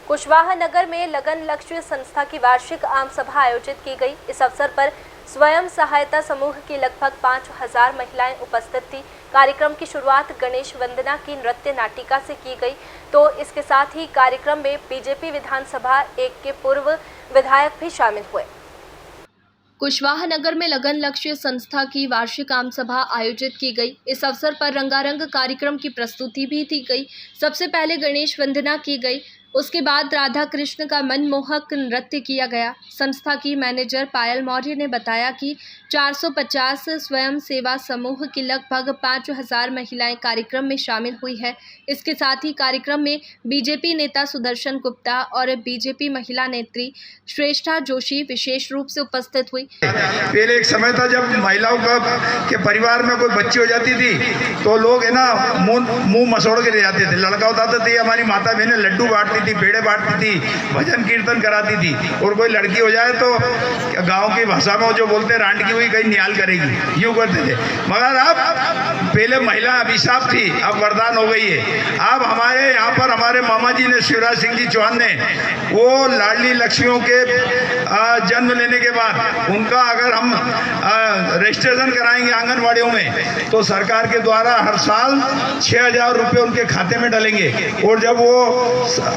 कुशवाहा नगर में लगन लक्ष्य संस्था की वार्षिक आम सभा आयोजित की गई। इस अवसर पर स्वयं सहायता समूह की लगभग 5000 महिलाएं उपस्थित थी। कार्यक्रम की शुरुआत गणेश वंदना की नृत्य नाटिका से की गई। तो इसके साथ ही कार्यक्रम में बीजेपी विधानसभा 1 के पूर्व विधायक भी शामिल हुए। कुशवाहा नगर में लगन लक्ष्य संस्था की वार्षिक आम सभा आयोजित की गई। इस अवसर पर रंगारंग कार्यक्रम की प्रस्तुति भी दी गई। सबसे पहले गणेश वंदना की गई, उसके बाद राधा कृष्ण का मनमोहक नृत्य किया गया। संस्था की मैनेजर पायल मौर्य ने बताया कि 450 स्वयं सेवा समूह की लगभग 5000 महिलाएं कार्यक्रम में शामिल हुई है। इसके साथ ही कार्यक्रम में बीजेपी नेता सुदर्शन गुप्ता और बीजेपी महिला नेत्री श्रेष्ठा जोशी विशेष रूप से उपस्थित हुई। पहले एक समय था जब महिलाओं के परिवार में कोई बच्ची हो जाती थी तो लोग है ना मुंह मसोड़ के ले जाते थे। लड़का होता था तो हमारी माता बहनें लड्डू बांटती थी, पेड़े बांटती थी, भजन कीर्तन कराती थी। और कोई लड़की हो जाए तो गांव की भाषा में जो बोलते हैं रांड की हुई कहीं न्याल करेगी, यूँ करते थे। मगर अब पहले महिला अभिशाप थी, अब वरदान हो गई है। अब हमारे यहाँ पर हमारे मामा जी ने शिवराज सिंह जी चौहान ने वो लाडली लक्ष्मियों के जन्म लेने के बाद उनका अगर हम रजिस्ट्रेशन कराएंगे आंगनवाड़ियों में तो सरकार के द्वारा हर साल 6000 रुपये उनके खाते में डालेंगे। और जब वो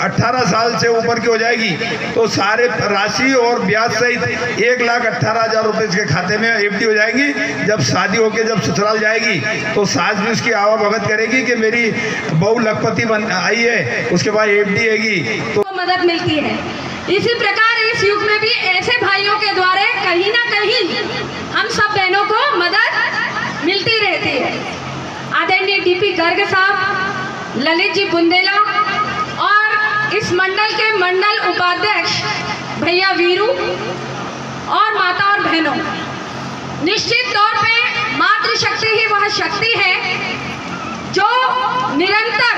18 साल से ऊपर की हो जाएगी तो सारे राशि और ब्याज सहित 1,18,000 रुपये इसके खाते में एफडी हो जाएंगी। जब शादी होके जब ससुराल जाएगी तो सास भी उसकी आवा भगत करेगी कि मेरी बहू लखपति बन आई है, उसके बाद एफडी आएगी तो मदद मिलती है। इसी प्रकार इस युग में भी ऐसे भाइयों के द्वारा कहीं ना कहीं हम सब बहनों को मदद मिलती रहती है। आदरणीय डीपी गर्ग साहब, ललित जी बुंदेला और इस मंडल के मंडल उपाध्यक्ष भैया वीरू और माता और बहनों, निश्चित तौर पे मातृशक्ति ही वह शक्ति है जो निरंतर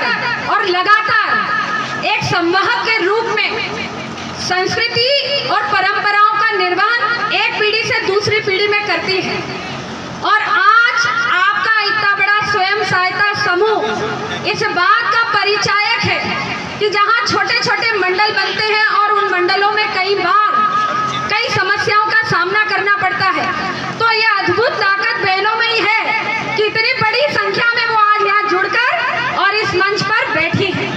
और लगातार एक संवाहक के रूप में संस्कृति और परंपराओं का निर्वहन एक पीढ़ी से दूसरी पीढ़ी में करती है। और आज आपका इतना बड़ा स्वयं सहायता समूह इस बात का परिचायक है कि जहां छोटे छोटे मंडल बनते हैं और उन मंडलों में कई बार कई समस्याओं का सामना करना पड़ता है, तो यह अद्भुत ताकत बहनों में ही है कि इतनी बड़ी संख्या में वो आज यहाँ जुड़कर और इस मंच पर बैठी है।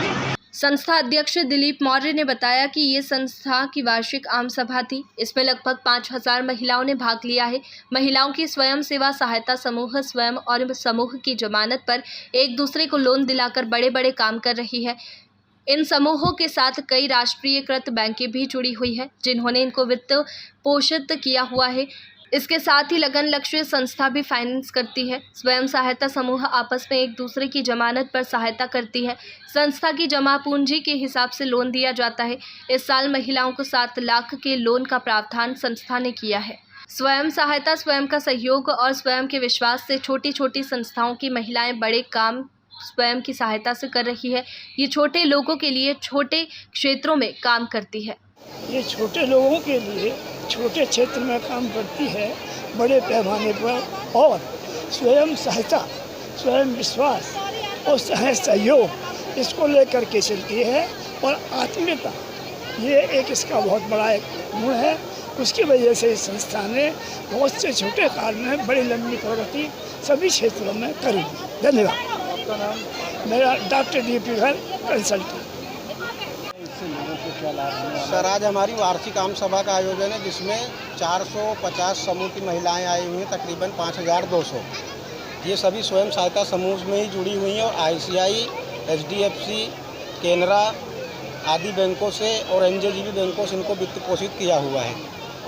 संस्था अध्यक्ष दिलीप मौर्य ने बताया कि ये संस्था की वार्षिक आम सभा थी। इसमें लगभग 5000 महिलाओं ने भाग लिया है। महिलाओं की स्वयं सेवा सहायता समूह स्वयं और समूह की जमानत पर एक दूसरे को लोन दिलाकर बड़े बड़े काम कर रही है। इन समूहों के साथ कई राष्ट्रीयकृत बैंकें भी जुड़ी हुई है जिन्होंने इनको वित्त पोषित किया हुआ है। इसके साथ ही लगन लक्ष्य संस्था भी फाइनेंस करती है। स्वयं सहायता समूह आपस में एक दूसरे की जमानत पर सहायता करती है। संस्था की जमा पूंजी के हिसाब से लोन दिया जाता है। इस साल महिलाओं को 7 लाख के लोन का प्रावधान संस्था ने किया है। स्वयं सहायता स्वयं का सहयोग और स्वयं के विश्वास से छोटी छोटी संस्थाओं की महिलाएं बड़े काम स्वयं की सहायता से कर रही है। ये छोटे लोगों के लिए छोटे क्षेत्रों में काम करती है। ये छोटे लोगों के लिए छोटे क्षेत्र में काम करती है, बड़े पैमाने पर। और स्वयं सहायता, स्वयं विश्वास और सहयोग इसको लेकर के चलती है। और आत्मीयता ये एक इसका बहुत बड़ा एक गुण है। उसकी वजह से इस संस्था ने बहुत से छोटे काल में बड़ी लंबी प्रगति सभी क्षेत्रों में करी। धन्यवाद। आपका नाम? मेरा doctor DP Garg, consultant. Sir, आज हमारी वार्षिक आम सभा का आयोजन है जिसमें 450 समूह की महिलाएं आई हुई हैं, तकरीबन 5200। ये सभी स्वयं सहायता समूह में ही जुड़ी हुई हैं और ICI, HDFC, केनरा आदि बैंकों से और NJGB बैंकों से इनको वित्त पोषित किया हुआ है।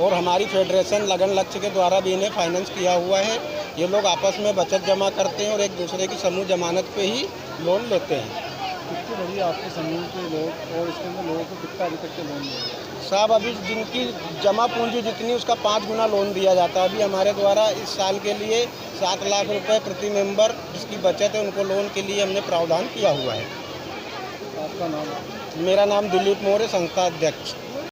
और हमारी फेडरेशन लगन लक्ष्य के द्वारा भी इन्हें फाइनेंस किया हुआ है। ये लोग आपस में बचत जमा करते हैं और एक दूसरे की समूह जमानत पे ही लोन लेते हैं। कितनी बड़ी आपके समूह के लोग और इसके अंदर लोगों को कितना अभी तक के लोन दिया? साहब, अभी जिनकी जमा पूंजी जितनी उसका 5 गुना लोन दिया जाता है। अभी हमारे द्वारा इस साल के लिए 7 लाख रुपए प्रति मेंबर जिसकी बचत है उनको लोन के लिए हमने प्रावधान किया हुआ है। आपका नाम? मेरा नाम दिलीप मौर्य, संस्था अध्यक्ष।